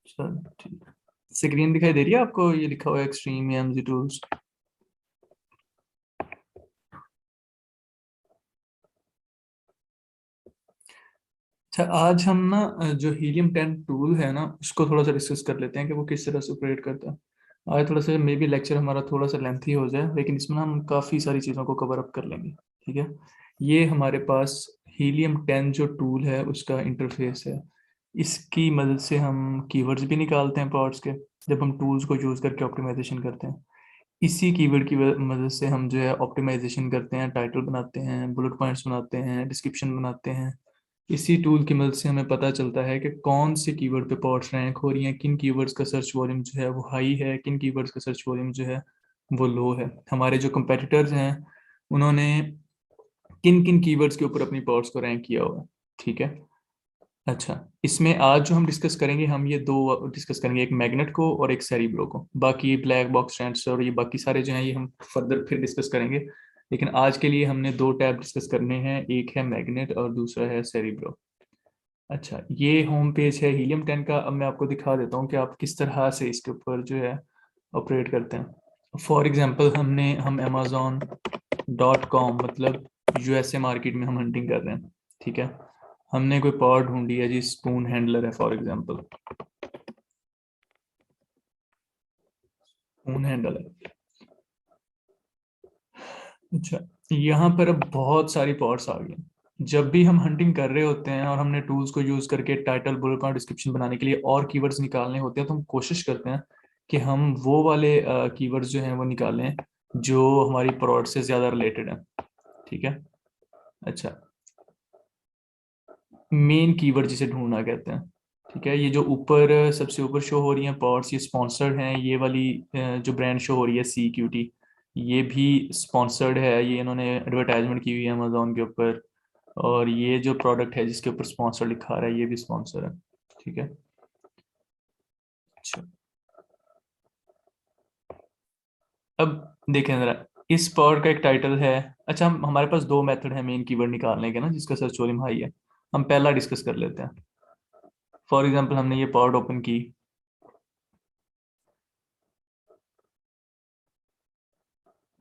चलो ठीक है। स्क्रीन दिखाई दे रही है आपको? ये लिखा हुआ है एक्सट्रीम एमजी टूल्स। अच्छा, आज हम ना जो हीलियम 10 टूल है ना उसको थोड़ा सा डिस्कस कर लेते हैं कि वो किस तरह से ऑपरेट करता है। आज थोड़ा सा मे बी लेक्चर हमारा थोड़ा सा लेंथी हो जाए, लेकिन इसमें ना हम काफ़ी सारी चीज़ों को कवर अप कर लेंगे। ठीक है, ये हमारे पास हीलियम 10 जो टूल है उसका इंटरफेस है। इसकी मदद से हम कीवर्ड्स भी निकालते हैं प्लॉट्स के, जब हम टूल्स को यूज़ करके ऑप्टिमाइजेशन करते हैं। इसी कीवर्ड की मदद से हम जो है ऑप्टिमाइजेशन करते हैं, टाइटल बनाते हैं, बुलेट पॉइंट्स बनाते हैं, डिस्क्रिप्शन बनाते हैं। इसी टूल की मदद से हमें पता चलता है कि कौन से कीवर्ड पे पॉड्स रैंक हो रही हैं, किन कीवर्ड्स का सर्च वॉल्यूम जो है वो हाई है, किन कीवर्ड्स का सर्च वॉल्यूम जो है वो लो है। हमारे जो कंपेटिटर्स हैं उन्होंने किन किन कीवर्ड्स के ऊपर अपनी पॉड्स को रैंक किया हुआ है। ठीक है। अच्छा, इसमें आज जो हम डिस्कस करेंगे, हम ये दो डिस्कस करेंगे, एक मैग्नेट को और एक सेरिब्रो को। बाकी ब्लैक बॉक्स ट्रांजिस्टर और ये बाकी सारे जो हैं ये हम फर्दर फिर डिस्कस करेंगे, लेकिन आज के लिए हमने दो टैब डिस्कस करने हैं, एक है मैग्नेट और दूसरा है सेरिब्रो। अच्छा, ये होम पेज है हीलियम 10 का। अब मैं आपको दिखा देता हूँ कि आप किस तरह से इसके ऊपर जो है ऑपरेट करते हैं। फॉर एग्जांपल हम amazon.com मतलब यूएसए मार्केट में हम हंटिंग कर रहे हैं। ठीक है, हमने कोई पॉड ढूंढ लिया जी, स्पून हैंडलर है फॉर एग्जांपल, स्पून हैंडलर। अच्छा, यहाँ पर अब बहुत सारी पॉड्स आ गई। जब भी हम हंटिंग कर रहे होते हैं और हमने टूल्स को यूज करके टाइटल, बुलेट पॉइंट, डिस्क्रिप्शन बनाने के लिए और कीवर्ड्स निकालने होते हैं, तो हम कोशिश करते हैं कि हम वो वाले कीवर्ड्स जो हैं वो निकालें जो हमारी प्रोडक्ट से ज्यादा रिलेटेड है। ठीक है। अच्छा, मेन कीवर्ड जिसे ढूंढना कहते हैं। ठीक है, ये जो ऊपर सबसे ऊपर शो हो रही हैं पॉड्स, ये स्पॉन्सर्ड हैं। ये वाली जो ब्रांड शो हो रही है CQT, ये भी स्पॉन्सर्ड है, ये इन्होंने एडवर्टाइजमेंट की हुई है अमेजोन के ऊपर। और ये जो प्रोडक्ट है जिसके ऊपर स्पॉन्सर लिखा रहा है ये भी स्पॉन्सर है। ठीक है। अच्छा, अब देखें जरा, इस पॉड का एक टाइटल है। अच्छा, हमारे पास दो मेथड है मेन कीवर्ड निकालने के ना जिसका सर्च वॉल्यूम हाई है। हम पहला डिस्कस कर लेते हैं। फॉर एग्जांपल हमने ये पॉड ओपन की।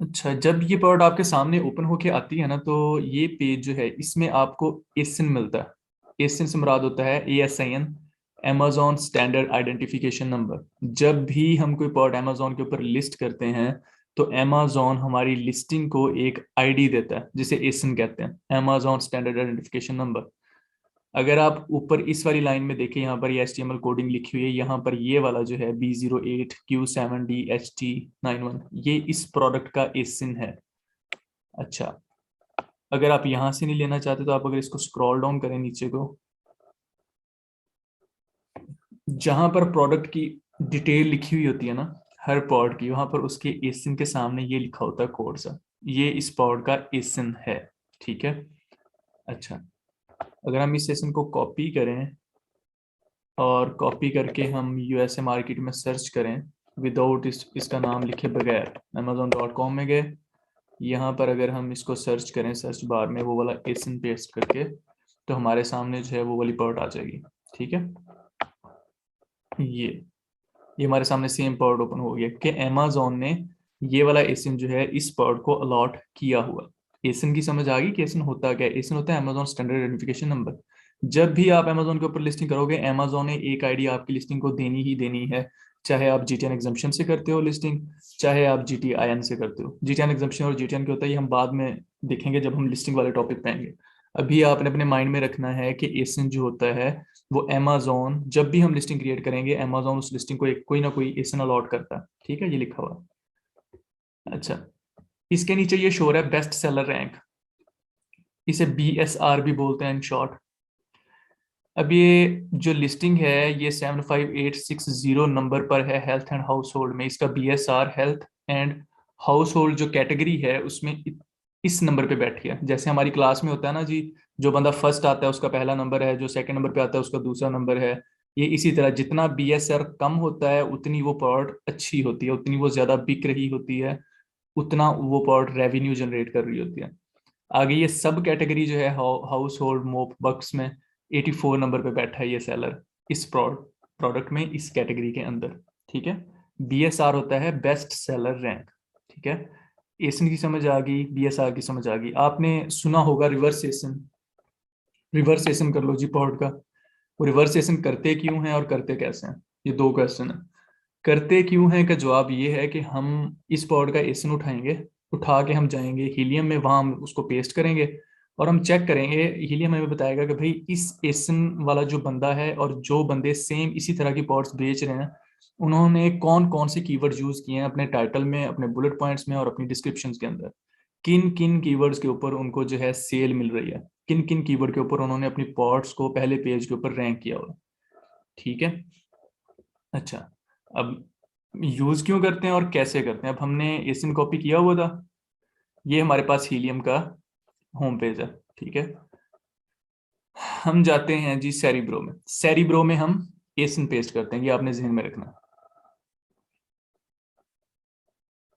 अच्छा, जब ये पॉड आपके सामने ओपन होके आती है ना, तो ये पेज जो है इसमें आपको एसिन मिलता है। एसिन से मुराद होता है ASIN, Amazon standard identification number. जब भी हम कोई पॉड Amazon के ऊपर लिस्ट करते हैं तो Amazon हमारी लिस्टिंग को एक आईडी देता है जिसे एसिन कहते हैं, Amazon स्टैंडर्ड आइडेंटिफिकेशन नंबर। अगर आप ऊपर इस वाली लाइन में देखें, यहाँ पर ये HTML कोडिंग लिखी हुई है, यहाँ पर ये वाला जो है B08Q7DHT91, ये इस प्रोडक्ट का एसिन है। अच्छा, अगर आप यहाँ से नहीं लेना चाहते तो आप अगर इसको स्क्रॉल डाउन करें नीचे को, जहां पर प्रोडक्ट की डिटेल लिखी हुई होती है ना हर पॉड की, वहां पर उसके एसिन के सामने ये लिखा होता है कोड सा, ये इस पॉड का एसिन है। ठीक है। अच्छा, अगर हम इस एसिन को कॉपी करें और कॉपी करके हम यूएसए मार्केट में सर्च करें विदाउट इसका नाम लिखे बगैर, amazon.com में गए, यहाँ पर अगर हम इसको सर्च करें सर्च बार में वो वाला एसिन पेस्ट करके, तो हमारे सामने जो है वो वाली पर्ट आ जाएगी। ठीक है, ये हमारे सामने सेम पर्ट ओपन हो गया कि अमेजोन ने ये वाला एसिन जो है इस पर्ट को अलॉट किया हुआ। एसिन की समझ आ गई कि एसिन होता क्या है? एसिन होता है अमेजोन स्टैंडर्ड आइडेंटिफिकेशन नंबर। जब भी आप अमेजोन के ऊपर लिस्टिंग करोगे, अमेजोन ने एक आईडी आपकी लिस्टिंग को देनी ही देनी है, चाहे आप GTN एग्जम्पशन से करते हो लिस्टिंग, चाहे आप GTIN से करते हो। GTN एग्जम्पशन और GTN क्या होता है ये हम बाद में देखेंगे जब हम लिस्टिंग वाले टॉपिक पे आएंगे। अभी आपने अपने माइंड में रखना है कि एसिन जो होता है वो अमेजोन, जब भी हम लिस्टिंग क्रिएट करेंगे अमेजोन उस लिस्टिंग को एक कोई ना कोई एसिन अलॉट करता है। ठीक है, ये लिखा हुआ है। अच्छा, इसके नीचे ये शो रहा है बेस्ट सेलर रैंक, इसे BSR भी बोलते हैं इन शॉर्ट। अब ये जो लिस्टिंग है ये 75860 नंबर पर है हेल्थ एंड हाउस होल्ड में। इसका BSR health and house hold जो कैटेगरी है उसमें इस नंबर पे बैठी है। जैसे हमारी क्लास में होता है ना जी, जो बंदा फर्स्ट आता है उसका पहला नंबर है, जो सेकंड नंबर पे आता है उसका दूसरा नंबर है। ये इसी तरह जितना BSR कम होता है उतनी वो प्रोडक्ट अच्छी होती है, उतनी वो ज्यादा बिक रही होती है, उतना वो प्रोडक्ट रेवेन्यू जनरेट कर रही होती है। आगे ये सब कैटेगरी जो है हाउस होल्ड मोप बक्स में 84 नंबर पे बैठा है ये सेलर इस प्रोडक्ट प्रोडक्ट में इस कैटेगरी के अंदर, ठीक है। BSR होता है बेस्ट सेलर रैंक, ठीक है। एसन की समझ आ गई, BSR की समझ आ गई। आपने सुना होगा रिवर्स एसन, रिवर्स एसन कर लो जी पॉड का। वो रिवर्स एसन करते क्यों हैं और करते कैसे हैं, ये दो क्वेश्चन है। करते क्यों हैं का जवाब ये है कि हम इस पॉड का एसन उठाएंगे, उठा के हम जाएंगे हीलियम में, वहां हम उसको पेस्ट करेंगे और हम चेक करेंगे। हीलियम हमें बताएगा कि भाई इस एसन वाला जो बंदा है और जो बंदे सेम इसी तरह की पॉड्स बेच रहे हैं, उन्होंने कौन कौन से कीवर्ड यूज किए हैं अपने टाइटल में, अपने बुलेट पॉइंट्स में और अपनी डिस्क्रिप्शन के अंदर। किन किन कीवर्ड्स के ऊपर उनको जो है सेल मिल रही है, किन किन कीवर्ड के ऊपर उन्होंने अपनी पॉड्स को पहले पेज के ऊपर रैंक किया हुआ, ठीक है। अच्छा, अब यूज क्यों करते हैं और कैसे करते हैं, अब हमने एसिन कॉपी किया हुआ था। ये हमारे पास हीलियम का होम पेज है, ठीक है। हम जाते हैं जी सेरिब्रो में, सेरिब्रो में हम एसिन पेस्ट करते हैं, ये आपने जहन में रखना।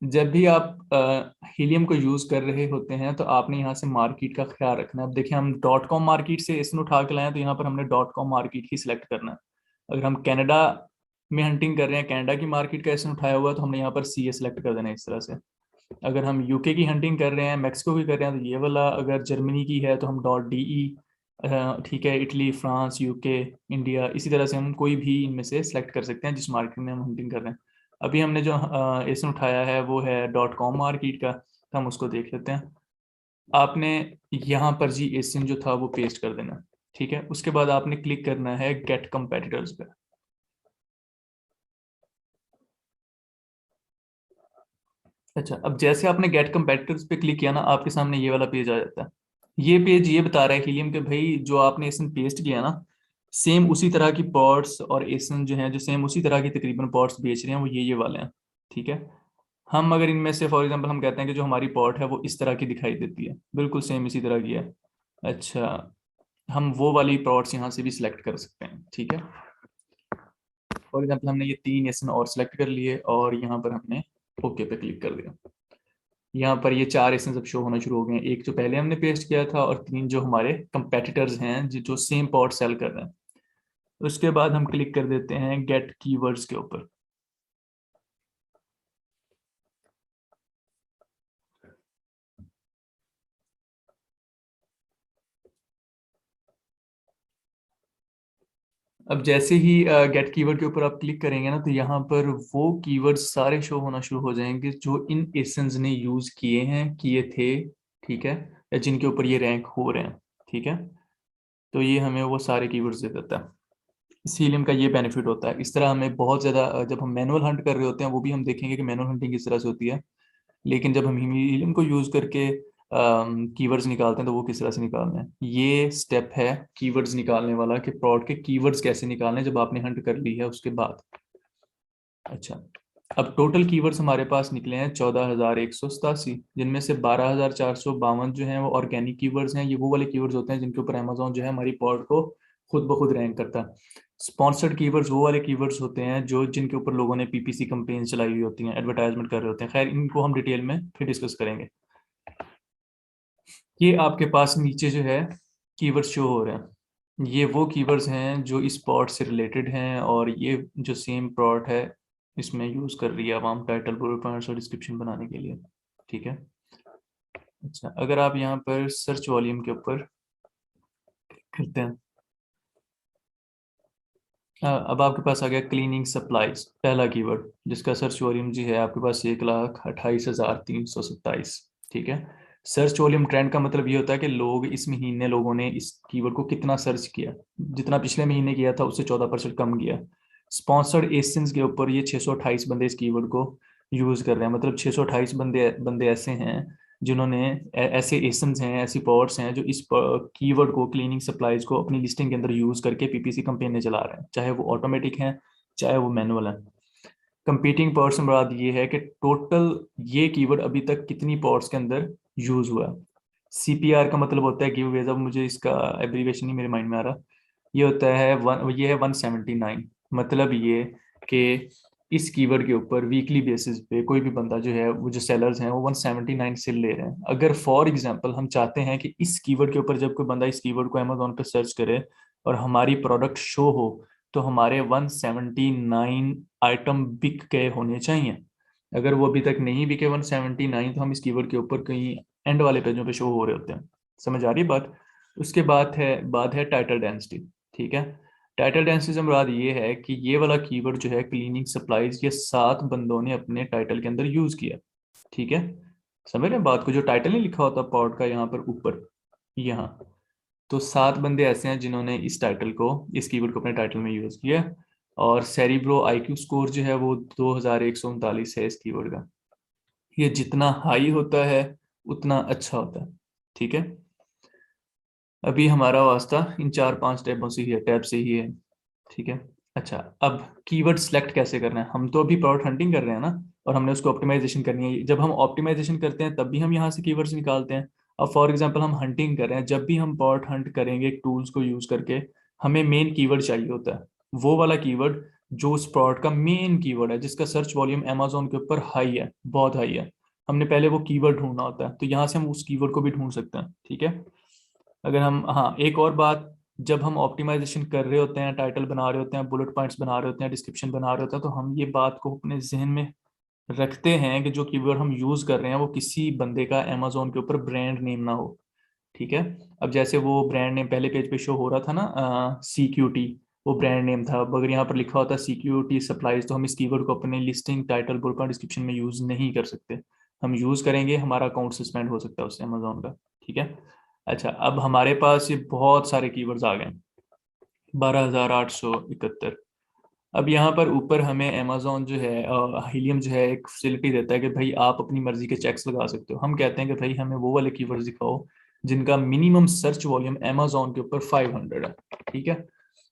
जब भी आप हीलियम को यूज कर रहे होते हैं तो आपने यहाँ से मार्केट का ख्याल रखना है। अब देखिए हम डॉट कॉम मार्केट से एसिन उठा के लाए हैं, तो यहाँ पर हमने डॉट कॉम मार्केट ही सिलेक्ट करना है। अगर हम कनाडा में हंटिंग कर रहे हैं, कनाडा की मार्केट का एसिन उठाया हुआ है, तो हमने यहाँ पर CA सेलेक्ट कर देना है इस तरह से। अगर हम यूके की हंटिंग कर रहे हैं, मैक्सिको की कर रहे हैं, तो ये वाला। अगर जर्मनी की है तो हम .de, ठीक है, इटली, फ्रांस, यूके, इंडिया, इसी तरह से हम कोई भी इनमें से सिलेक्ट कर सकते हैं जिस मार्केट में हम हंटिंग कर रहे हैं। अभी हमने जो एसिन उठाया है वो है डॉट कॉम मार्केट का, तो हम उसको देख लेते हैं। आपने यहाँ पर जी एसिन जो था वो पेस्ट कर देना, ठीक है। उसके बाद आपने क्लिक करना है गेट कंपेटिटर्स पे। अच्छा, अब जैसे आपने गेट कंपेटिटर्स पे क्लिक किया ना, आपके सामने ये वाला पेज आ जाता है। ये पेज ये बता रहा है हीलियम के भाई जो आपने एसन पेस्ट किया ना, सेम उसी तरह की पॉट्स और एसन जो है, जो सेम उसी तरह की तकरीबन पॉट्स बेच रहे हैं, वो ये वाले हैं, ठीक है। हम अगर इनमें से फॉर एग्जांपल हम कहते हैं कि जो हमारी पॉट है वो इस तरह की दिखाई देती है, बिल्कुल सेम इसी तरह की है। अच्छा, हम वो वाली पॉट्स यहाँ से भी सिलेक्ट कर सकते हैं, ठीक है। फॉर एग्जांपल हमने ये 3 एसन और सिलेक्ट कर लिए और यहाँ पर हमने ओके पे क्लिक कर दिया। यहाँ पर ये 4 एसेंस अब शो होना शुरू हो गए हैं, एक जो पहले हमने पेस्ट किया था और 3 जो हमारे कंपेटिटर्स हैं जो सेम पॉट सेल कर रहे हैं। उसके बाद हम क्लिक कर देते हैं गेट कीवर्ड्स के ऊपर। अब जैसे ही गेट कीवर्ड के ऊपर आप क्लिक करेंगे ना, तो यहाँ पर वो कीवर्ड्स सारे शो होना शुरू हो जाएंगे जो इन एसेंस ने यूज किए हैं, किए थे, ठीक है, या जिनके ऊपर ये रैंक हो रहे हैं, ठीक है। तो ये हमें वो सारे कीवर्ड्स दे देता है। इस हीलियम का ये बेनिफिट होता है। इस तरह हमें बहुत ज़्यादा जब हम मैनुअल हंट कर रहे होते हैं, वो भी हम देखेंगे कि मैनुअल हंटिंग किस तरह से होती है। लेकिन जब हम हीलियम को यूज़ करके कीवर्ड्स निकालते हैं तो वो किस तरह से निकालना है, ये स्टेप है कीवर्ड्स निकालने वाला, कि प्रोडक्ट के कीवर्ड्स कैसे निकालने हैं जब आपने हंट कर ली है उसके बाद। अच्छा, अब टोटल कीवर्ड्स हमारे पास निकले हैं 14,187, जिनमें से 12,452 जो हैं वो ऑर्गेनिक कीवर्ड्स हैं। ये वो वाले कीवर्ड्स होते हैं जिनके ऊपर अमेजोन जो है हमारी पॉड को खुद ब खुद रैंक करता है। स्पॉन्सर्ड कीवर्ड्स वो वाले कीवर्ड्स होते हैं जो जिनके ऊपर लोगों ने PPC कैंपेन चलाई हुई होती हैं, एडवर्टाइजमेंट कर रहे होते हैं। खैर, इनको हम डिटेल में फिर डिस्कस करेंगे। ये आपके पास नीचे जो है कीवर्ड्स शो हो रहे हैं, ये वो कीवर्ड्स हैं जो इस प्लॉट से रिलेटेड हैं और ये जो सेम प्लॉट है इसमें यूज कर रही है आवाम टाइटल, बुलेट पॉइंट्स और डिस्क्रिप्शन बनाने के लिए, ठीक है। अच्छा, अगर आप यहाँ पर सर्च वॉल्यूम के ऊपर करते हैं, अब आपके पास आ गया क्लीनिंग सप्लाईज, पहला कीवर्ड जिसका सर्च वॉल्यूम जी है आपके पास 1,28,327, ठीक है। सर्च वॉल्यूम ट्रेंड का मतलब ये होता है कि लोग इस महीने लोगों ने इस कीवर्ड को कितना सर्च किया, जितना पिछले महीने किया था उससे 14% कम किया। स्पॉन्सर्ड एसेंस के ऊपर ये 628 बंदे इस कीवर्ड को यूज कर रहे हैं, मतलब 628 बंदे बंदे ऐसे हैं जिन्होंने ऐसे एसेंस हैं, ऐसी पॉड्स हैं जो इस कीवर्ड को, क्लीनिंग सप्लाईज को अपनी लिस्टिंग के अंदर यूज करके PPC कंपेन चला रहे हैं, चाहे वो ऑटोमेटिक हैं चाहे वो मैनुअल है। कंपीटिंग पॉड्स में बात ये है कि टोटल ये कीवर्ड अभी तक कितनी पॉड्स के अंदर यूज हुआ है। CPR का मतलब होता है गिव अवेज, अब मुझे इसका एब्रीविएशन नहीं मेरे माइंड में आ रहा। ये होता है ये है 179, मतलब ये कि इस कीवर्ड के ऊपर वीकली बेसिस पे कोई भी बंदा जो है, वो जो सेलर्स हैं वो 179 सेल ले रहे हैं। अगर फॉर एग्जांपल हम चाहते हैं कि इस कीवर्ड के ऊपर जब कोई बंदा इस कीवर्ड को अमेजोन पे सर्च करे और हमारी प्रोडक्ट शो हो, तो हमारे 179 आइटम बिक गए होने चाहिए। अगर वो अभी तक नहीं बिके 179, तो हम इस कीवर्ड के ऊपर कहीं एंड वाले पेजों पे शो हो रहे होते हैं। समझ आ रही बात? उसके बाद है टाइटल डेंसिटी। ठीक है, टाइटल डेंसिटी से मुराद ये है कि ये वाला कीवर्ड जो है क्लीनिंग सप्लाईज, ये 7 बंदों ने अपने टाइटल के अंदर यूज किया। ठीक है, समझ रहे हैं बात को? जो टाइटल नहीं लिखा होता पॉड का यहाँ पर ऊपर, यहाँ, तो 7 बंदे ऐसे हैं जिन्होंने इस कीवर्ड को अपने टाइटल में यूज किया। और सेरिब्रो आईक्यू स्कोर जो है वो 2139 है इस कीवर्ड का। ये जितना हाई होता है उतना अच्छा होता है। ठीक है, अभी हमारा वास्ता इन 4-5 टैबों से ही है, टैब से ही है। ठीक है, अच्छा, अब कीवर्ड सेलेक्ट कैसे करना है? हम तो अभी प्रोडक्ट हंटिंग कर रहे हैं ना, और हमने उसको ऑप्टिमाइजेशन करनी है। जब हम ऑप्टिमाइजेशन करते हैं तब भी हम यहाँ से कीवर्ड्स निकालते हैं। अब फॉर एग्जांपल हम हंटिंग कर रहे हैं, जब भी हम प्रोडक्ट हंट करेंगे टूल्स को यूज करके, हमें मेन कीवर्ड चाहिए होता है, वो वाला कीवर्ड जो उस प्रोडक्ट का मेन कीवर्ड है, जिसका सर्च वॉल्यूम अमेजोन के ऊपर हाई है, बहुत हाई है। हमने पहले वो कीवर्ड ढूंढना होता है, तो यहाँ से हम उस कीवर्ड को भी ढूंढ सकते हैं। ठीक है, अगर हम, हाँ, एक और बात, जब हम ऑप्टिमाइजेशन कर रहे होते हैं, टाइटल बना रहे होते हैं, बुलेट पॉइंट्स बना रहे होते हैं, डिस्क्रिप्शन बना रहे होते हैं, तो हम ये बात को अपने जहन में रखते हैं कि जो कीवर्ड हम यूज कर रहे हैं वो किसी बंदे का अमेजोन के ऊपर ब्रांड नेम ना हो। ठीक है, अब जैसे वो ब्रांड नेम पहले पेज पे शो हो रहा था ना, CQT, वो ब्रांड नेम था। अब अगर यहाँ पर लिखा होता CQT सप्लाईज, तो हम इस कीवर्ड को अपने listing, title, bullet point, description में यूज नहीं कर सकते। हम यूज करेंगे, हमारा अकाउंट सस्पेंड हो सकता है उससे, अमेजोन का। ठीक है, अच्छा, अब हमारे पास ये बहुत सारे कीवर्ड्स आ गए, 12,871। अब यहाँ पर ऊपर हमें अमेजोन जो है, हीलियम जो है, एक फैसिलिटी देता है कि भाई आप अपनी मर्जी के चेक्स लगा सकते हो। हम कहते हैं कि भाई हमें वो वाले कीवर्ड्स दिखाओ जिनका मिनिमम सर्च वॉल्यूम अमेजोन के ऊपर 500 है। ठीक है,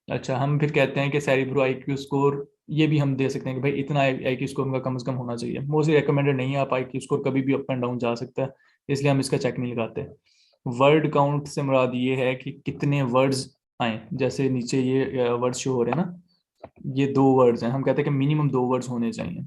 अच्छा, हम फिर कहते हैं कि सेरिब्रो आईक्यू स्कोर, ये भी हम दे सकते हैं कि भाई इतना आईक्यू स्कोर उनका कम से कम होना चाहिए। मोस्टली रिकमेंडेड नहीं है, आप आईक्यू स्कोर कभी भी अप एंड डाउन जा सकता है, इसलिए हम इसका चेक नहीं लगाते। वर्ड काउंट से मुराद ये है कि कितने वर्ड्स आए, जैसे नीचे ये वर्ड्स शो हो रहे हैं ना, ये 2 वर्ड्स हैं, हम कहते हैं कि मिनिमम 2 वर्ड्स होने चाहिए।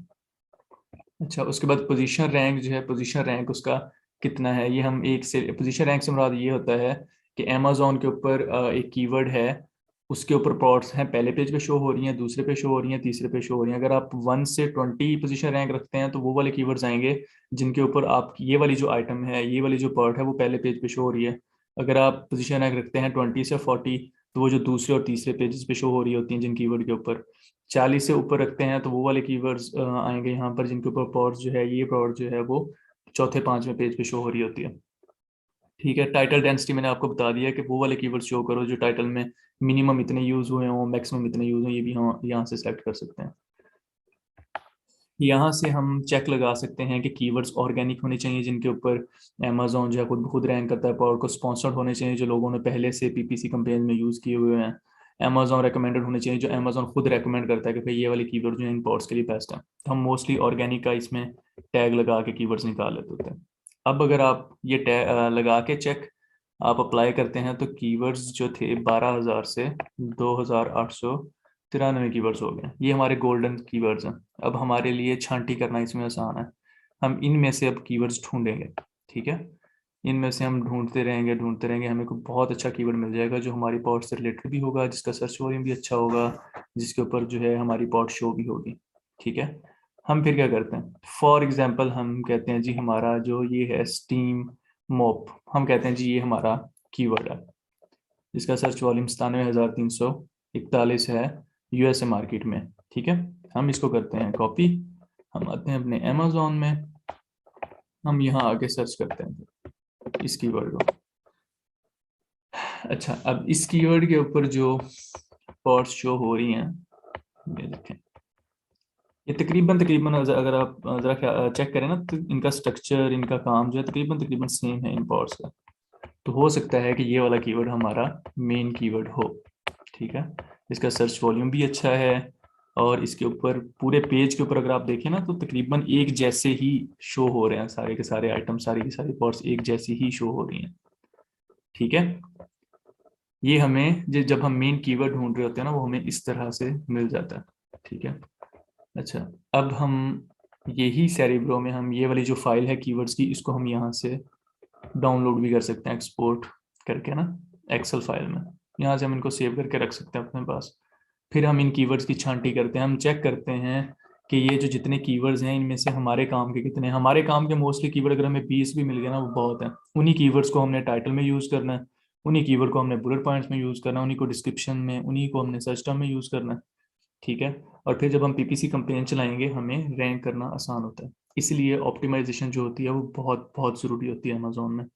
अच्छा, उसके बाद पोजीशन रैंक जो है, पोजीशन रैंक उसका कितना है, ये हम एक से, पोजीशन रैंक से मुराद ये होता है कि अमेजोन के ऊपर एक कीवर्ड है, उसके ऊपर प्रोडक्ट्स हैं, पहले पेज पे शो हो रही हैं, दूसरे पे शो हो रही हैं, तीसरे पे शो हो रही हैं। अगर आप 1 से 20 पोजीशन रैंक रखते हैं तो वो वाले कीवर्ड्स आएंगे जिनके ऊपर आप, ये वाली जो आइटम है, ये वाली जो प्रोडक्ट है, वो पहले पेज पे शो हो रही है। अगर आप पोजीशन रैंक रखते हैं 20 से 40, तो वो जो दूसरे और तीसरे पेजेस पे शो हो रही होती हैं जिन कीवर्ड के ऊपर। 40 से ऊपर रखते हैं तो वो वाले कीवर्ड्स आएंगे यहाँ पर जिनके ऊपर प्रोडक्ट जो है, ये प्रोडक्ट जो है वो चौथे 5वें पेज पे शो हो रही होती है। ठीक है, टाइटल डेंसिटी मैंने आपको बता दिया कि वो वाले कीवर्ड शो करो जो टाइटल में मिनिमम इतने यूज हुए हों, मैक्सिमम इतने यूज हों, ये भी हम यहाँ से सेलेक्ट कर सकते हैं। यहाँ से हम चेक लगा सकते हैं कि कीवर्ड्स ऑर्गेनिक होने चाहिए जिनके ऊपर अमेजोन जो है खुद खुद रैंक करता है, और को स्पॉन्सर्ड होने चाहिए जो लोगों ने पहले से PPC कैंपेन में यूज किए हुए हैं। अमेजोन रेकमेंडेड होने चाहिए, जो अमेजोन खुद रेकमेंड करता है कि भाई ये वाले कीवर्ड जो है इन पोर्ट्स के लिए बेस्ट है। तो हम मोस्टली ऑर्गेनिक का इसमें टैग लगा के कीवर्ड्स निकाल लेते होते हैं। अब अगर आप ये टैग लगा के चेक आप अप्लाई करते हैं, तो कीवर्ड्स जो थे 12,000 से 2,893 कीवर्ड्स हो गए। ये हमारे गोल्डन कीवर्ड्स हैं। अब हमारे लिए छांटी करना इसमें आसान है, हम इनमें से अब कीवर्ड्स ढूंढेंगे। ठीक है, इनमें से हम ढूंढते रहेंगे, हमें को बहुत अच्छा कीवर्ड मिल जाएगा जो हमारी पॉट से रिलेटेड भी होगा, जिसका सर्च वॉल्यूम भी अच्छा होगा, जिसके ऊपर जो है हमारी पॉट शो भी होगी। ठीक है, हम फिर क्या करते हैं, फॉर एग्जाम्पल हम कहते हैं जी हमारा जो ये है स्टीम मोप, हम कहते हैं जी ये हमारा कीवर्ड है, जिसका सर्च वॉल्यूम 97,341 है USA मार्केट में। ठीक है, हम इसको करते हैं कॉपी, हम आते हैं अपने अमेजोन में, हम यहाँ आके सर्च करते हैं इस कीवर्ड को। अच्छा, अब इस कीवर्ड के ऊपर जो पॉट्स शो हो रही हैं, ये देखें, ये तकरीबन तकरीबन अगर आप जरा चेक करें ना, तो इनका स्ट्रक्चर, इनका काम जो है तकरीबन तकरीबन सेम है इन पॉट्स का। तो हो सकता है कि ये वाला कीवर्ड हमारा मेन कीवर्ड हो। ठीक है, इसका सर्च वॉल्यूम भी अच्छा है, और इसके ऊपर पूरे पेज के ऊपर अगर आप देखें ना, तो तकरीबन एक जैसे ही शो हो रहे हैं, सारे के सारे आइटम, सारी की सारी पॉट्स एक जैसी ही शो हो रही हैं। ठीक है, ये हमें जब हम मेन कीवर्ड ढूंढ रहे होते हैं ना, वो हमें इस तरह से मिल जाता है। ठीक है, अच्छा, अब हम यही सेरिब्रो में हम ये वाली जो फाइल है कीवर्ड्स की, इसको हम यहाँ से डाउनलोड भी कर सकते हैं, एक्सपोर्ट करके ना, एक्सेल फाइल में। यहाँ से हम इनको सेव करके रख सकते हैं अपने पास। फिर हम इन कीवर्ड्स की छांटी करते हैं, हम चेक करते हैं कि ये जो जितने कीवर्ड्स हैं इनमें से हमारे काम के कितने हैं। हमारे काम के मोस्टली कीवर्ड अगर हमें 20 भी मिल गए ना वो बहुत है। उन्हीं कीवर्ड्स को हमने टाइटल में यूज़ करना है, उन्हीं कीवर्ड को हमने बुलेट पॉइंट्स में यूज़ करना है, उन्हीं को डिस्क्रिप्शन में, उन्हीं को हमने सर्च टर्म में यूज़ करना है। ठीक है। और फिर जब हम पीपीसी कंपेन चलाएंगे हमें रैंक करना आसान होता है। इसलिए ऑप्टिमाइजेशन जो होती है वो बहुत बहुत ज़रूरी होती है अमेजोन में।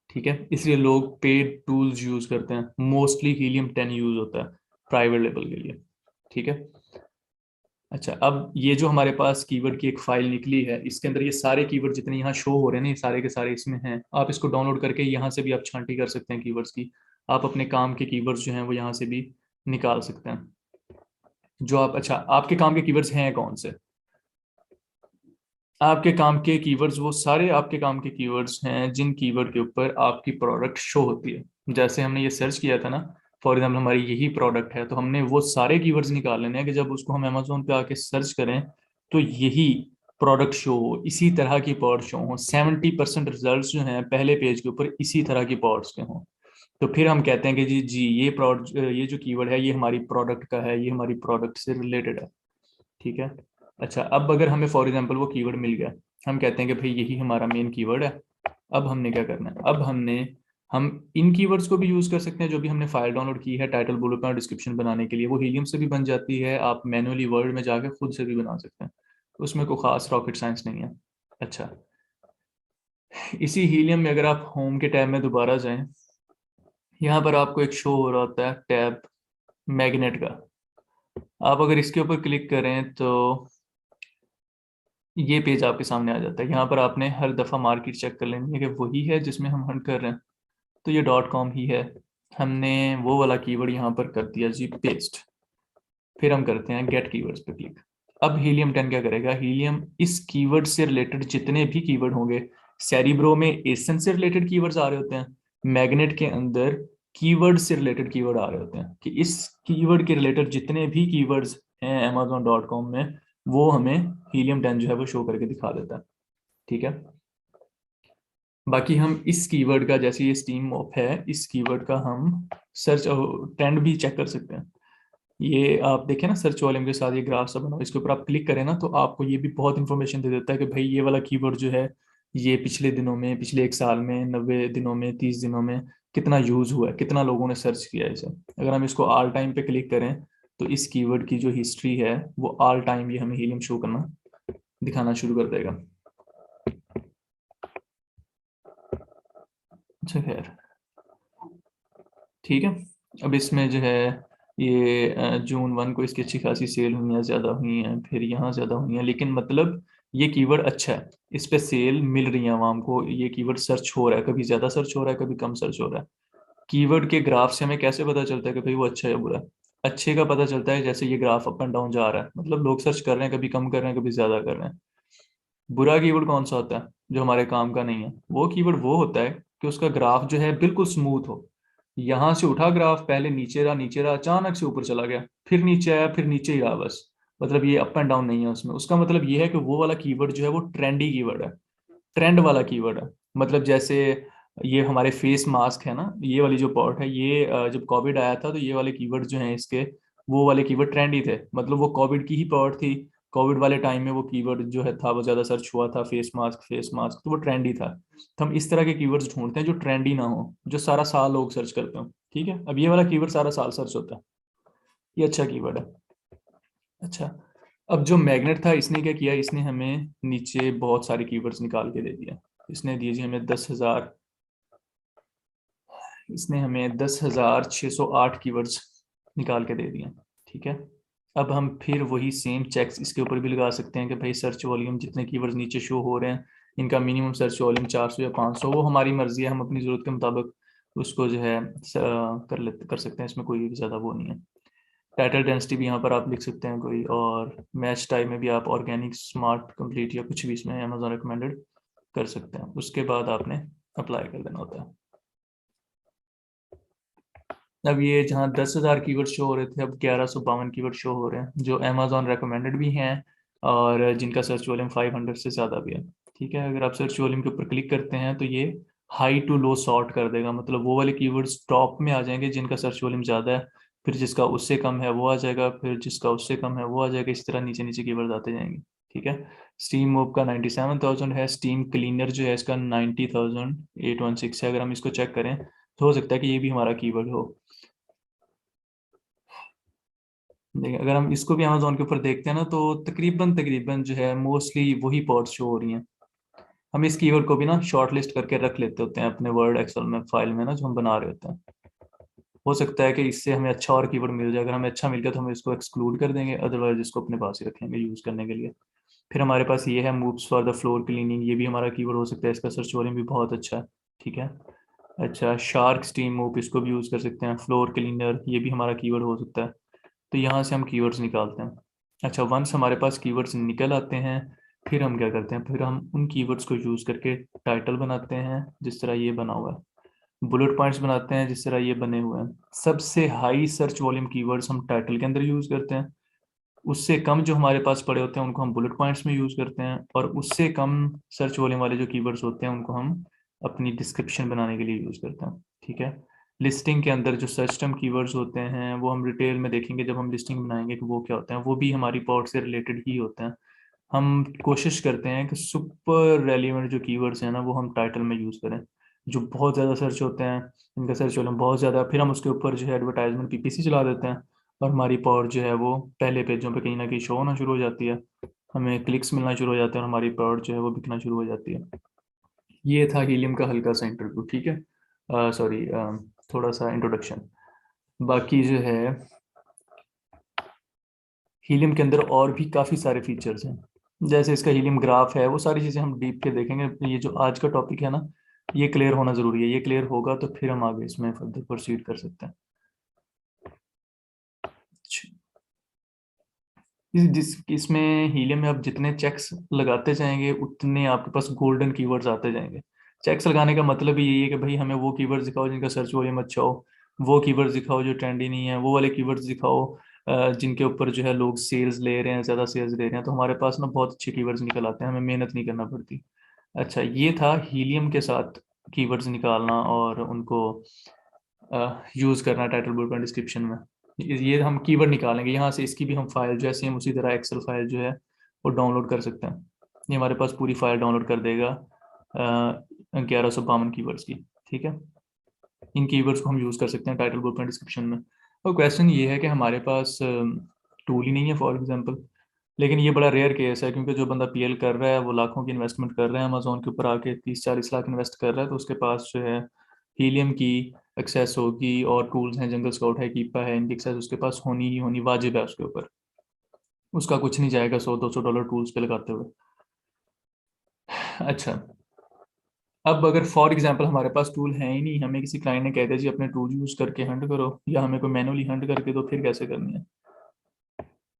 ठीक है, इसलिए लोग पेड टूल्स यूज़ करते हैं, मोस्टली हीलियम 10 यूज़ होता है प्राइवेट लेवल के लिए। ठीक है। अच्छा, अब ये जो हमारे पास कीवर्ड की एक फाइल निकली है, इसके अंदर ये सारे कीवर्ड जितने यहाँ शो हो रहे हैं ना, ये सारे के सारे इसमें हैं। आप इसको डाउनलोड करके यहाँ से भी आप छांटी कर सकते हैं कीवर्ड्स की। आप अपने काम के कीवर्ड्स जो हैं वो यहाँ से भी निकाल सकते हैं। जो आप, अच्छा, आपके काम के कीवर्ड्स हैं कौन से? आपके काम के कीवर्ड्स वो सारे आपके काम के कीवर्ड्स हैं जिन कीवर्ड के ऊपर आपकी प्रोडक्ट शो होती है। जैसे हमने ये सर्च किया था ना, फॉर एग्जाम्पल हमारी यही प्रोडक्ट है, तो हमने वो सारे कीवर्ड्स निकाल लेने हैं कि जब उसको हम अमेजोन पे आके सर्च करें तो यही प्रोडक्ट शो हो, इसी तरह की पॉड शो हो। 70% रिजल्ट जो हैं पहले पेज के ऊपर इसी तरह की पॉड्स के हों। तो फिर हम कहते हैं कि जी जी ये प्रोडक्ट, ये जो कीवर्ड है ये हमारी प्रोडक्ट का है, ये हमारी प्रोडक्ट से रिलेटेड है। ठीक है। अच्छा, अब अगर हमें फॉर एग्जांपल वो कीवर्ड मिल गया, हम कहते हैं कि भाई यही हमारा मेन कीवर्ड है। अब हमने क्या करना है, अब हम इन कीवर्ड्स को भी यूज कर सकते हैं जो भी हमने फाइल डाउनलोड की है टाइटल बुलेट पॉइंट डिस्क्रिप्शन बनाने के लिए। वो हीलियम से भी बन जाती है, आप मैनुअली वर्ड में जाके खुद से भी बना सकते हैं, उसमें कोई खास रॉकेट साइंस नहीं है। अच्छा, इसी हीलियम में अगर आप होम के टैब में दोबारा जाएं, यहाँ पर आपको एक शो हो रहा होता है टैब मैग्नेट का। आप अगर इसके ऊपर क्लिक करें तो ये पेज आपके सामने आ जाता है। यहाँ पर आपने हर दफ़ा मार्केट चेक कर लेनी है कि वही है जिसमें हम हंट कर रहे हैं, तो ये डॉट कॉम ही है। हमने वो वाला कीवर्ड यहाँ पर कर दिया जी पेस्ट। फिर हम करते हैं गेट कीवर्ड्स पे क्लिक। अब हीलियम 10 क्या करेगा, हीलियम इस कीवर्ड से रिलेटेड जितने भी कीवर्ड होंगे, सेरिब्रो में एसन से रिलेटेड कीवर्ड्स आ रहे होते हैं, मैग्नेट के अंदर कीवर्ड से रिलेटेड कीवर्ड आ रहे होते हैं, कि इस कीवर्ड के रिलेटेड जितने भी कीवर्ड्स हैं amazon.com में, वो हमें हीलियम 10 जो है वो शो करके दिखा देता है। ठीक है। बाकी हम इस कीवर्ड का, जैसे ये स्टीम मॉप है, इस कीवर्ड का हम सर्च ट्रेंड भी चेक कर सकते हैं। ये आप देखें ना, सर्च वॉल्यूम के साथ ये ग्राफ सा बना, इसके ऊपर आप क्लिक करें ना तो आपको ये भी बहुत इंफॉर्मेशन दे देता है कि भाई ये वाला कीवर्ड जो है ये पिछले दिनों में, पिछले एक साल में, 90 दिनों में, 30 दिनों में कितना यूज हुआ है, कितना लोगों ने सर्च किया है इसे। अगर हम इसको ऑल टाइम पे क्लिक करें तो इस कीवर्ड की जो हिस्ट्री है वो ऑल टाइम ये हमें हीलियम शो करना, दिखाना शुरू कर देगा। अच्छा खैर, ठीक है। अब इसमें जो है ये जून 1 को इसकी अच्छी खासी सेल हुई है, ज़्यादा हुई हैं, फिर यहाँ ज़्यादा हुई हैं, लेकिन मतलब ये कीवर्ड अच्छा है, इस पे सेल मिल रही है आवाम को, ये कीवर्ड सर्च हो रहा है, कभी ज़्यादा सर्च हो रहा है, कभी कम सर्च हो रहा है। कीवर्ड के ग्राफ से हमें कैसे पता चलता है कि भाई वो अच्छा है या बुरा है? अच्छे का पता चलता है जैसे ये ग्राफ अप एंड डाउन जा रहा है, मतलब लोग सर्च कर रहे हैं, कभी कम कर रहे हैं, कभी ज़्यादा कर रहे हैं। बुरा कीवर्ड कौन सा होता है जो हमारे काम का नहीं है? वो कीवर्ड वो होता है कि उसका ग्राफ जो है बिल्कुल स्मूथ हो। यहाँ से उठा ग्राफ, पहले नीचे रहा, नीचे रहा, अचानक से ऊपर चला गया, फिर नीचे आया, फिर नीचे ही रहा बस। मतलब ये अप एंड डाउन नहीं है उसमें। उसका मतलब ये है कि वो वाला कीवर्ड जो है वो ट्रेंडी कीवर्ड है, ट्रेंड वाला कीवर्ड है। मतलब जैसे ये हमारे फेस मास्क है ना, ये वाली जो पॉट है, ये जब कोविड आया था तो ये वाले कीवर्ड जो हैं इसके, वो वाले कीवर्ड ट्रेंडी थे, मतलब वो कोविड की ही पॉट थी। कोविड वाले टाइम में वो कीवर्ड जो है था वो ज्यादा सर्च हुआ था, फेस मास्क, तो वो ट्रेंडी था। तो हम इस तरह के कीवर्ड्स ढूंढते हैं जो ट्रेंडी ना हो, जो सारा साल लोग सर्च करते हो। ठीक है, अब ये वाला कीवर्ड सारा साल सर्च होता है, ये अच्छा कीवर्ड है। अच्छा, अब जो मैग्नेट था इसने क्या किया, इसने हमें नीचे बहुत सारे कीवर्ड्स निकाल के दे दिया। इसने दिए जी हमें 10,000, इसने हमें 10,608 कीवर्ड्स निकाल के दे दिए। ठीक है। अब हम फिर वही सेम चेक्स इसके ऊपर भी लगा सकते हैं कि भाई सर्च वॉल्यूम जितने कीवर्ड्स नीचे शो हो रहे हैं, इनका मिनिमम सर्च वॉल्यूम 400 या 500, वो हमारी मर्जी है, हम अपनी ज़रूरत के मुताबिक उसको जो है कर सकते हैं, इसमें कोई ज़्यादा वो नहीं है। टाइटल डेंसिटी भी यहाँ पर आप लिख सकते हैं कोई, और मैच टाइप में भी आप ऑर्गेनिक, स्मार्ट, कंप्लीट या कुछ भी इसमें अमेजोन रिकमेंडेड कर सकते हैं। उसके बाद आपने अप्लाई कर देना होता है। अब ये जहाँ 10,000 कीवर्ड शो हो रहे थे, अब 1152 कीवर्ड शो हो रहे हैं जो अमेजोन रेकमेंडेड भी हैं और जिनका सर्च वॉल्यूम 500 से ज़्यादा भी है। ठीक है, अगर आप सर्च वॉल्यूम के ऊपर क्लिक करते हैं तो ये हाई टू लो सॉर्ट कर देगा, मतलब वो वाले कीवर्ड्स टॉप में आ जाएंगे जिनका सर्च वॉल्यूम ज़्यादा है, फिर जिसका उससे कम है वो आ जाएगा, फिर जिसका उससे कम है वो आ जाएगा, इस तरह नीचे नीचे कीवर्ड आते जाएंगे। ठीक है, स्टीम मोप का 97,000 है, स्टीम क्लीनर जो है इसका 90,816 है। अगर हम इसको चेक करें तो हो सकता है कि ये भी हमारा कीवर्ड हो। देखिए, अगर हम इसको भी अमेजोन के ऊपर देखते हैं ना, तो तकरीबन तकरीबन जो है मोस्टली वही पॉड्स शो हो रही हैं। हम इस कीवर्ड को भी ना शॉर्ट लिस्ट करके रख लेते होते हैं अपने वर्ड एक्सेल में फाइल में ना, जो हम बना रहे होते हैं। हो सकता है कि इससे हमें अच्छा और कीवर्ड मिल जाए। अगर हमें अच्छा मिल गया तो हम इसको एक्सक्लूड कर देंगे, अदरवाइज इसको अपने पास ही रखेंगे यूज़ करने के लिए। फिर हमारे पास ये है moves for the floor cleaning, ये भी हमारा कीवर्ड हो सकता है, इसका सर्च वॉल्यूम भी बहुत अच्छा है। ठीक है, अच्छा, शार्क स्टीम मूव, इसको भी यूज़ कर सकते हैं। फ्लोर क्लीनर, ये भी हमारा कीवर्ड हो सकता है। तो यहाँ से हम कीवर्ड्स निकालते हैं। अच्छा, वंस हमारे पास कीवर्ड्स निकल आते हैं, फिर हम क्या करते हैं, फिर हम उन कीवर्ड्स को यूज़ करके टाइटल बनाते हैं, जिस तरह ये बना हुआ है। बुलेट पॉइंट्स बनाते हैं, जिस तरह ये बने हुए हैं। सबसे हाई सर्च वॉल्यूम कीवर्ड्स हम टाइटल के अंदर यूज़ करते हैं। उससे कम जो हमारे पास पड़े होते हैं उनको हम बुलेट पॉइंट्स में यूज़ करते हैं, और उससे कम सर्च वॉल्यूम वाले जो कीवर्ड्स होते हैं उनको हम अपनी डिस्क्रिप्शन बनाने के लिए यूज़ करते हैं। ठीक है, लिस्टिंग के अंदर जो सर्च टर्म कीवर्ड्स होते हैं वो हम डिटेल में देखेंगे जब हम लिस्टिंग बनाएंगे कि वो क्या होते हैं। वो भी हमारी पॉड से रिलेटेड ही होते हैं। हम कोशिश करते हैं कि सुपर रेलिवेंट जो कीवर्ड्स हैं ना वो हम टाइटल में यूज़ करें, जो बहुत ज़्यादा सर्च होते हैं, इनका सर्च वॉल्यूम बहुत ज़्यादा। फिर हम उसके ऊपर जो है एडवर्टाइजमेंट पीपीसी चला देते हैं, और हमारी पॉड जो है वो पहले पेजों पे कहीं ना कहीं शो होना शुरू हो जाती है। हमें क्लिक्स मिलना शुरू हो जाते हैं और हमारी पॉड जो है वो बिकना शुरू हो जाती है। ये था हीलियम का हल्का सा इंटरव्यू। ठीक है, सॉरी, थोड़ा सा इंट्रोडक्शन। बाकी जो है हीलियम के अंदर और भी काफ़ी सारे फीचर्स हैं, जैसे इसका हीलियम ग्राफ है, वो सारी चीज़ें हम डीप के देखेंगे। ये जो आज का टॉपिक है ना, ये क्लियर होना ज़रूरी है। ये क्लियर होगा तो फिर हम आगे इसमें फर्दर प्रोसीड कर सकते हैं। अच्छा, जिस इसमें हीलियम में आप जितने चेक्स लगाते जाएंगे उतने आपके पास गोल्डन कीवर्ड्स आते जाएंगे। चेक्स लगाने का मतलब ही यही है कि भाई हमें वो कीवर्ड्स दिखाओ जिनका सर्च वॉल्यूम अच्छा हो, वो कीवर्ड्स दिखाओ जो ट्रेंडी नहीं है, वो वाले कीवर्ड्स दिखाओ जिनके ऊपर जो है लोग सेल्स ले रहे हैं, ज़्यादा सेल्स ले रहे हैं। तो हमारे पास ना बहुत अच्छे कीवर्ड्स निकल आते हैं, हमें मेहनत नहीं करना पड़ती। अच्छा, ये था हीलियम के साथ कीवर्ड्स निकालना और उनको यूज़ करना टाइटल बुलेट पॉइंट डिस्क्रिप्शन में। ये हम कीवर्ड निकालेंगे यहाँ से, इसकी भी हम फाइल जो है सेम उसी तरह एक्सेल फाइल जो है वो डाउनलोड कर सकते हैं। ये हमारे पास पूरी फाइल डाउनलोड कर देगा 1152 कीवर्ड्स की। ठीक है, इन कीवर्ड्स को हम यूज़ कर सकते हैं टाइटल बुलेट पॉइंट डिस्क्रिप्शन में। और क्वेश्चन ये है कि हमारे पास टूल ही नहीं है फॉर एग्जांपल। लेकिन ये बड़ा रेयर केस है, क्योंकि जो बंदा पीएल कर रहा है वो लाखों की इन्वेस्टमेंट कर रहा है, अमेजोन के ऊपर आके 30-40 लाख इन्वेस्ट कर रहा है, तो उसके पास जो है हीलियम की एक्सेस होगी, और टूल्स हैं, जंगल स्काउट है, कीपा है, इनकी एक्सेस उसके पास होनी ही होनी वाजिब है उसके ऊपर। उसका कुछ नहीं जाएगा $100-200 टूल्स पे लगाते हुए। अच्छा, अब अगर फॉर एग्जांपल हमारे पास टूल है ही नहीं, हमें किसी क्लाइंट ने कह दिया जी अपने टूल यूज़ करके हंट करो, या हमें कोई मैनुअली हंट करके, तो फिर कैसे करनी है।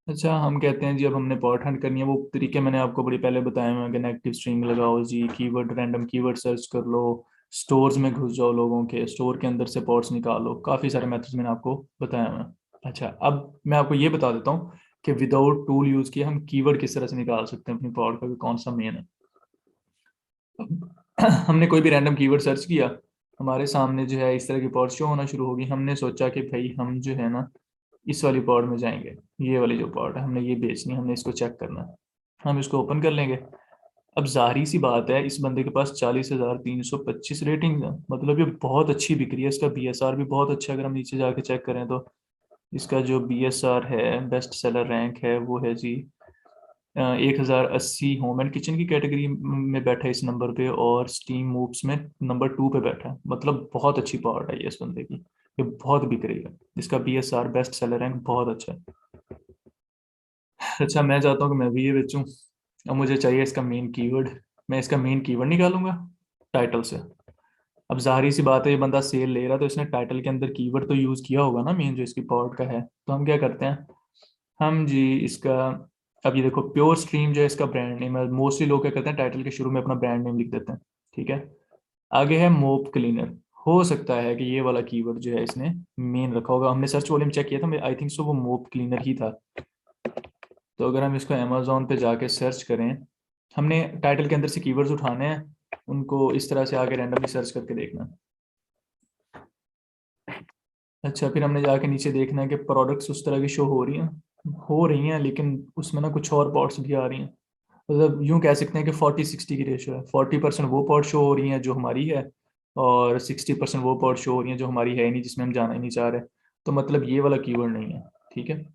अच्छा, हम कहते हैं जी अब हमने पॉट हंट करनी है, वो तरीके मैंने आपको बड़ी पहले बताए हुए हैं कि नेगेटिव स्ट्रिंग लगाओ जी, कीवर्ड रैंडम कीवर्ड सर्च कर लो, स्टोर्स में घुस जाओ, लोगों के स्टोर के अंदर से पॉट्स निकालो, काफ़ी सारे मेथड्स मैंने आपको बताए हुए हैं। अच्छा, अब मैं आपको ये बता देता हूँ कि विदाउट टूल यूज़ किए हम कीवर्ड किस तरह से निकाल सकते हैं अपनी पॉट का, कि कौन सा मेन है। हमने कोई भी रैंडम कीवर्ड सर्च किया, हमारे सामने जो है इस तरह की पॉट शो होना शुरू होगी। हमने सोचा कि भाई हम जो है ना इस वाली पॉड में जाएंगे, ये वाली जो पॉड है हमने ये बेचनी है, हमने इसको चेक करना है। हम इसको ओपन कर लेंगे। अब जाहिर सी बात है, इस बंदे के पास 40,325 रेटिंग है, मतलब ये बहुत अच्छी बिक रही है। इसका बीएसआर भी बहुत अच्छा है। अगर हम नीचे जाके चेक करें तो इसका जो बीएसआर है, बेस्ट सेलर रैंक है, वो है जी 1080। होम एंड किचन की कैटेगरी में बैठा है इस नंबर पे, और स्टीम मूव्स में नंबर 2 पे बैठा है। मतलब बहुत अच्छी पार्ट है ये इस बंदे की, ये बहुत बिक रही है। इसका बीएसआर बेस्ट सेलर रैंक बहुत अच्छा है। अच्छा, मैं चाहता हूँ कि मैं भी ये बेचूं। अब मुझे चाहिए इसका मेन कीवर्ड। मैं इसका मेन कीवर्ड निकालूंगा टाइटल से। अब जाहिर सी बात है, ये बंदा सेल ले रहा है तो इसने टाइटल के अंदर कीवर्ड तो यूज किया होगा ना, मेन जो इसकी पॉड का है। तो हम क्या करते हैं, हम जी इसका, अब ये देखो प्योर स्ट्रीम जो है इसका ब्रांड नेम है। मोस्टली लोग क्या करते हैं, टाइटल के शुरू में अपना ब्रांड नेम लिख देते हैं। ठीक है, आगे है मोप क्लीनर। हो सकता है कि ये वाला कीवर्ड जो है इसने मेन रखा होगा। हमने सर्च वॉल्यूम चेक किया था, आई थिंक सो वो मोप क्लीनर ही था। तो अगर हम इसको अमेजोन पे जाके सर्च करें, हमने टाइटल के अंदर से कीवर्ड्स उठाने हैं, उनको इस तरह से आगे रैंडमली सर्च करके देखना। अच्छा, फिर हमने जाके नीचे देखना है कि प्रोडक्ट्स उस तरह की शो हो रही हैं लेकिन उसमें ना कुछ और पॉट्स भी आ रही हैं। मतलब यूं कह सकते हैं कि 40-60 की रेशो है, 40% वो पॉट शो हो रही हैं जो हमारी है, और 60% वो पॉट शो हो रही हैं जो हमारी है ही नहीं, जिसमें हम जाना ही नहीं चाह रहे। तो मतलब ये वाला कीवर्ड नहीं है, ठीक है।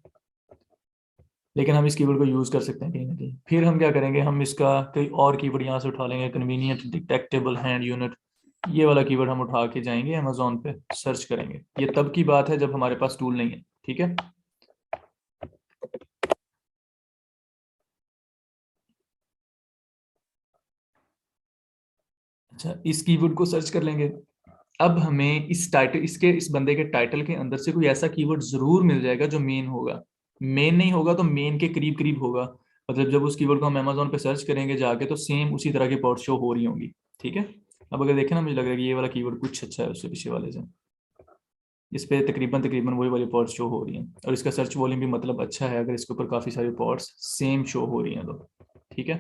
लेकिन हम इस कीवर्ड को यूज़ कर सकते हैं कहीं ना कहीं। फिर हम क्या करेंगे, हम इसका कई और कीवर्ड यहाँ से उठा लेंगे, कन्वीनियंट डिटेक्टेबल हैंड यूनिट, ये वाला कीवर्ड हम उठा के जाएंगे अमेजोन पे सर्च करेंगे। ये तब की बात है जब हमारे पास टूल नहीं है, ठीक है। अच्छा, इस कीवर्ड को सर्च कर लेंगे। अब हमें इस टाइटल, इस बंदे के टाइटल के अंदर से कोई ऐसा कीवर्ड जरूर मिल जाएगा जो मेन होगा। मेन नहीं होगा तो मेन के करीब करीब होगा। मतलब जब उस कीवर्ड को हम अमेजोन पे सर्च करेंगे जाके तो सेम उसी तरह की पॉड शो हो रही होंगी, ठीक है। अब अगर देखें ना, मुझे लग रहा है कि ये वाला कीवर्ड कुछ अच्छा है उससे पीछे वाले से। इस पे तकरीबन तकरीबन वही वाली पॉड्स शो हो रही हैं, और इसका सर्च वॉल्यूम भी मतलब अच्छा है, अगर इसके ऊपर काफ़ी सारी पॉड्स सेम शो हो रही हैं तो, ठीक है।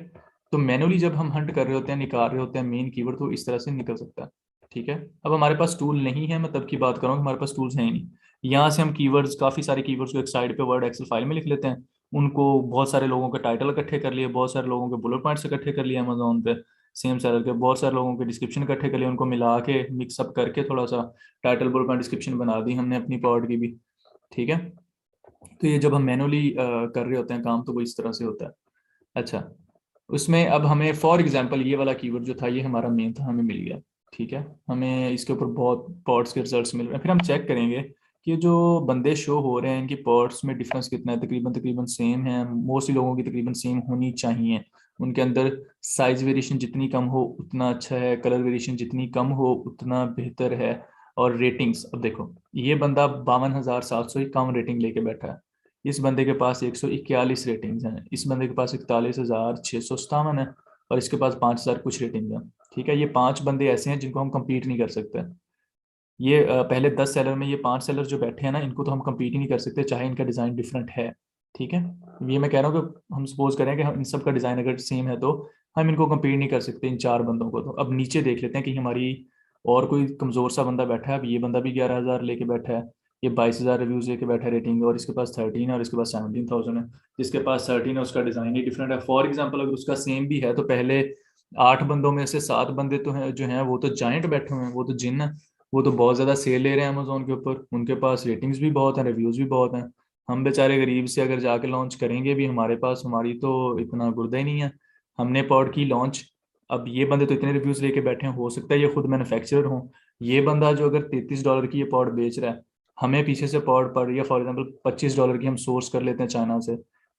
तो मैनुअली जब हम हंट कर रहे होते हैं, निकाल रहे होते हैं मेन कीवर्ड, तो इस तरह से निकल सकता है, ठीक है। अब हमारे पास टूल नहीं है, मैं तब की बात कर रहा हूँ कि हमारे पास टूल्स हैं ही नहीं। यहाँ से हम कीवर्ड्स, काफ़ी सारे कीवर्ड्स को एक साइड पे वर्ड एक्सेल फाइल में लिख लेते हैं। उनको बहुत सारे लोगों के टाइटल इकट्ठे कर लिए, बहुत सारे लोगों के बुलेट पॉइंट्स इकट्ठे कर लिए अमेजोन पे, सेम सेलर के बहुत सारे लोगों के डिस्क्रिप्शन इकट्ठे कर लिए, उनको मिला के मिक्सअप करके थोड़ा सा टाइटल बुलेट पॉइंट डिस्क्रिप्शन बना दी हमने अपनी पॉड की भी, ठीक है। तो ये जब हम मैनुअली कर रहे होते हैं काम, तो वो इस तरह से होता है। अच्छा, उसमें अब हमें फॉर एग्जांपल ये वाला कीवर्ड जो था, ये हमारा मेन था, हमें मिल गया, ठीक है। हमें इसके ऊपर बहुत पॉड्स के रिजल्ट्स मिल रहे हैं। फिर हम चेक करेंगे कि जो बंदे शो हो रहे हैं इनकी पॉड्स में डिफरेंस कितना है। तकरीबन तकरीबन सेम है, मोस्टली लोगों की तकरीबन सेम होनी चाहिए। उनके अंदर साइज वेरिएशन जितनी कम हो उतना अच्छा है, कलर वेरिएशन जितनी कम हो उतना बेहतर है। और रेटिंग्स, अब देखो, ये बंदा 52,700 ही कम रेटिंग लेके बैठा है। इस बंदे के पास 141 रेटिंग्स हैं, इस बंदे के पास 41,657 है, और इसके पास 5,000 कुछ रेटिंग है, ठीक है। ये 5 बंदे ऐसे हैं जिनको हम compete नहीं कर सकते। ये पहले 10 सेलर में ये 5 सेलर जो बैठे हैं ना, इनको तो हम compete ही नहीं कर सकते, चाहे इनका डिज़ाइन डिफरेंट है, ठीक है। ये मैं कह रहा हूँ कि हम सपोज करें कि इन सब का डिज़ाइन अगर सेम है तो हम इनको compete नहीं कर सकते, इन 4 बंदों को। तो अब नीचे देख लेते हैं कि हमारी और कोई कमज़ोर सा बंदा बैठा है। अब ये बंदा भी 11,000 लेके बैठा है, ये 22,000 रिव्यूज लेके बैठा है रेटिंग, और इसके पास 13 है, और इसके पास 17,000 है। जिसके पास 13 है उसका डिज़ाइन ही डिफरेंट है। फॉर एग्जाम्पल अगर उसका सेम भी है तो पहले 8 बंदों में से 7 बंदे तो हैं, जो हैं वो तो जाइंट बैठे हुए हैं, वो तो जिन है। वो तो बहुत ज़्यादा सेल ले रहे हैं अमेजोन के ऊपर, उनके पास रेटिंग्स भी बहुत हैं, रिव्यूज़ भी बहुत हैं। हम बेचारे गरीब से अगर जाके लॉन्च करेंगे भी, हमारे पास, हमारी तो इतना गुर्दा ही नहीं है। हमने पॉड की लॉन्च, अब ये बंदे तो इतने रिव्यूज़ लेके बैठे हैं, हो सकता है ये खुद मैन्युफैक्चरर हों। ये बंदा जो अगर $33 की ये पॉड बेच रहा है, हमें पीछे से पॉड पड़ रही है फॉर एग्जाम्पल $25 की, हम सोर्स कर लेते हैं चाइना से,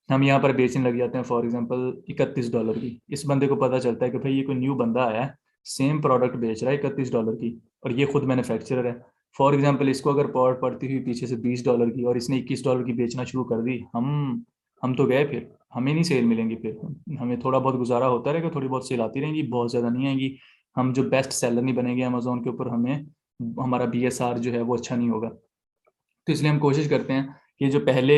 हम यहाँ पर बेचने लग जाते हैं फॉर एग्जाम्पल $31 की। इस बंदे को पता चलता है कि भाई ये कोई न्यू बंदा आया है, सेम प्रोडक्ट बेच रहा है $31 की, और ये खुद मैन्युफैक्चरर है। फॉर एग्जाम्पल इसको अगर पॉड पड़ती हुई पीछे से $20 की, और इसने $21 की बेचना शुरू कर दी, हम तो गए फिर, हमें नहीं सेल मिलेंगी फिर। हमें थोड़ा बहुत गुजारा होता रहेगा, थोड़ी बहुत सेल आती रहेंगी, बहुत ज़्यादा नहीं आएंगी। हम जो बेस्ट सेलर नहीं बनेंगे अमेजोन के ऊपर, हमें हमारा BSR जो है वो अच्छा नहीं होगा। तो इसलिए हम कोशिश करते हैं कि जो पहले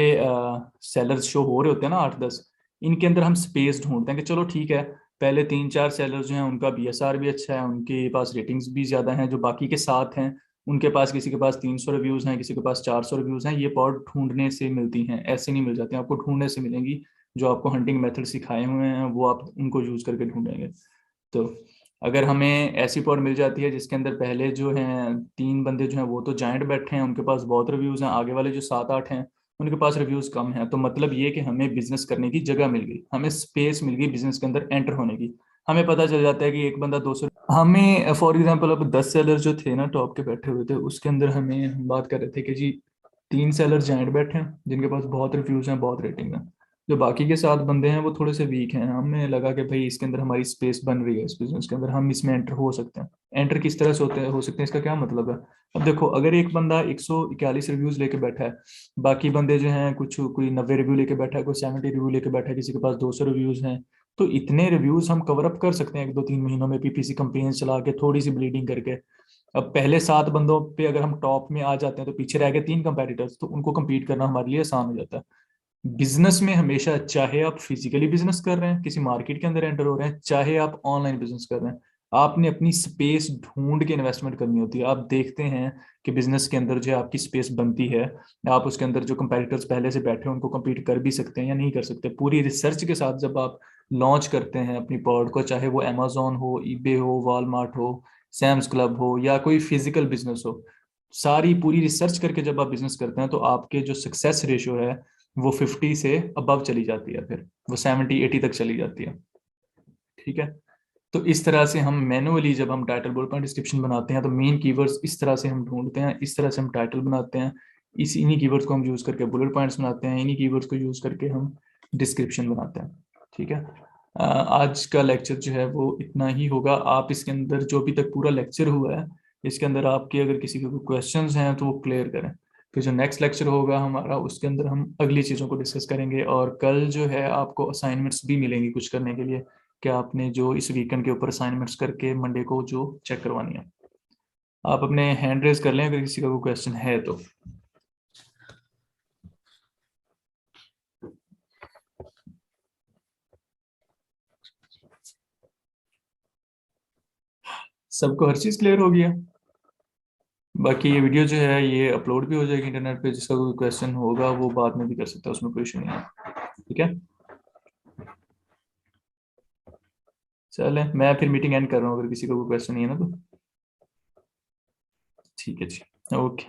सेलर्स शो हो रहे होते हैं ना, 8-10, इनके अंदर हम स्पेस ढूंढते हैं कि चलो ठीक है, पहले 3-4 सेलर्स जो हैं उनका BSR भी अच्छा है, उनके पास रेटिंग्स भी ज़्यादा हैं, जो बाकी के साथ हैं उनके पास, किसी के पास 300 रिव्यूज़ हैं, किसी के पास 400 रिव्यूज़ हैं। ये पॉड ढूंढने से मिलती हैं, ऐसे नहीं मिल जाती हैं, आपको ढूंढने से मिलेंगी। जो आपको हंटिंग मेथड सिखाए हुए हैं वो आप उनको यूज़ करके ढूंढेंगे। तो अगर हमें ऐसी पॉड मिल जाती है जिसके अंदर पहले जो हैं 3 बंदे जो हैं वो तो जाइंट बैठे हैं, उनके पास बहुत रिव्यूज़ हैं, आगे वाले जो 7-8 हैं उनके पास रिव्यूज़ कम हैं, तो मतलब ये कि हमें बिजनेस करने की जगह मिल गई, हमें स्पेस मिल गई बिजनेस के अंदर एंटर होने की। हमें पता चल जाता है कि एक बंदा 200, हमें फॉर एग्जांपल अब 10 सेलर जो थे ना टॉप के बैठे हुए थे, उसके अंदर हमें, हम बात कर रहे थे कि जी 3 सेलर जाइंट बैठे हैं जिनके पास बहुत रिव्यूज़ हैं, बहुत रेटिंग है। जो बाकी के 7 बंदे हैं वो थोड़े से वीक हैं। हमें लगा कि भाई इसके अंदर हमारी स्पेस बन रही है, इस बिजनेस के अंदर हम इसमें एंटर हो सकते हैं। एंटर किस तरह से हो सकते हैं, इसका क्या मतलब है। अब देखो, अगर एक बंदा 141 रिव्यूज लेके बैठा है, बाकी बंदे जो हैं कुछ, कोई 90 रिव्यू लेके बैठा है, कोई 70 रिव्यू लेके बैठा है, किसी के पास 200 रिव्यूज हैं, तो इतने रिव्यूज हम कवर अप कर सकते हैं 1-2-3 महीनों में, PPC कंपेन चला के थोड़ी सी ब्लीडिंग करके। अब पहले 7 बंदों पे अगर हम टॉप में आ जाते हैं तो पीछे रह गए 3 कंपेटिटर्स, तो उनको compete करना हमारे लिए आसान हो जाता है। बिजनेस में हमेशा, चाहे आप फिजिकली बिजनेस कर रहे हैं, किसी मार्केट के अंदर एंटर हो रहे हैं, चाहे आप ऑनलाइन बिजनेस कर रहे हैं, आपने अपनी स्पेस ढूंढ के इन्वेस्टमेंट करनी होती है। आप देखते हैं कि बिजनेस के अंदर जो है आपकी स्पेस बनती है, आप उसके अंदर जो कंपेटिटर्स पहले से बैठे हैं उनको compete कर भी सकते हैं या नहीं कर सकते। पूरी रिसर्च के साथ जब आप लॉन्च करते हैं अपनी प्रोडक्ट को, चाहे वो अमेजोन हो, ईबे हो, वॉलमार्ट हो, सैम्स क्लब हो, या कोई फिजिकल बिजनेस हो, सारी पूरी रिसर्च करके जब आप बिजनेस करते हैं तो आपके जो सक्सेस रेशियो है वो 50 से अबव चली जाती है, फिर वो 70-80 तक चली जाती है। ठीक है। तो इस तरह से हम मैनुअली जब हम टाइटल बुलेट पॉइंट डिस्क्रिप्शन बनाते हैं तो मेन कीवर्ड्स इस तरह से हम ढूंढते हैं, इस तरह से हम टाइटल बनाते हैं, इन्हीं कीवर्ड्स को हम यूज करके बुलेट पॉइंट्स बनाते हैं, इन्हीं कीवर्ड्स को यूज करके हम डिस्क्रिप्शन बनाते हैं। ठीक है। आज का लेक्चर जो है वो इतना ही होगा। आप इसके अंदर जो अभी तक पूरा लेक्चर हुआ है इसके अंदर आपके अगर किसी के कोई क्वेश्चंस हैं तो वो क्लियर करें। फिर जो नेक्स्ट लेक्चर होगा हमारा उसके अंदर हम अगली चीज़ों को डिस्कस करेंगे, और कल जो है आपको असाइनमेंट्स भी मिलेंगी कुछ करने के लिए, कि आपने जो इस वीकेंड के ऊपर असाइनमेंट्स करके मंडे को जो चेक करवानी है। आप अपने हैंड रेज कर लें अगर किसी का कोई क्वेश्चन है तो। सबको हर चीज़ क्लियर हो गया। बाकी ये वीडियो जो है ये अपलोड भी हो जाएगी इंटरनेट पे, जिसका कोई क्वेश्चन होगा वो बाद में भी कर सकता है, उसमें कोई इशू नहीं है। ठीक है। चले मैं फिर मीटिंग एंड कर रहा हूँ, अगर किसी का कोई क्वेश्चन नहीं है ना तो। ठीक है जी। ओके।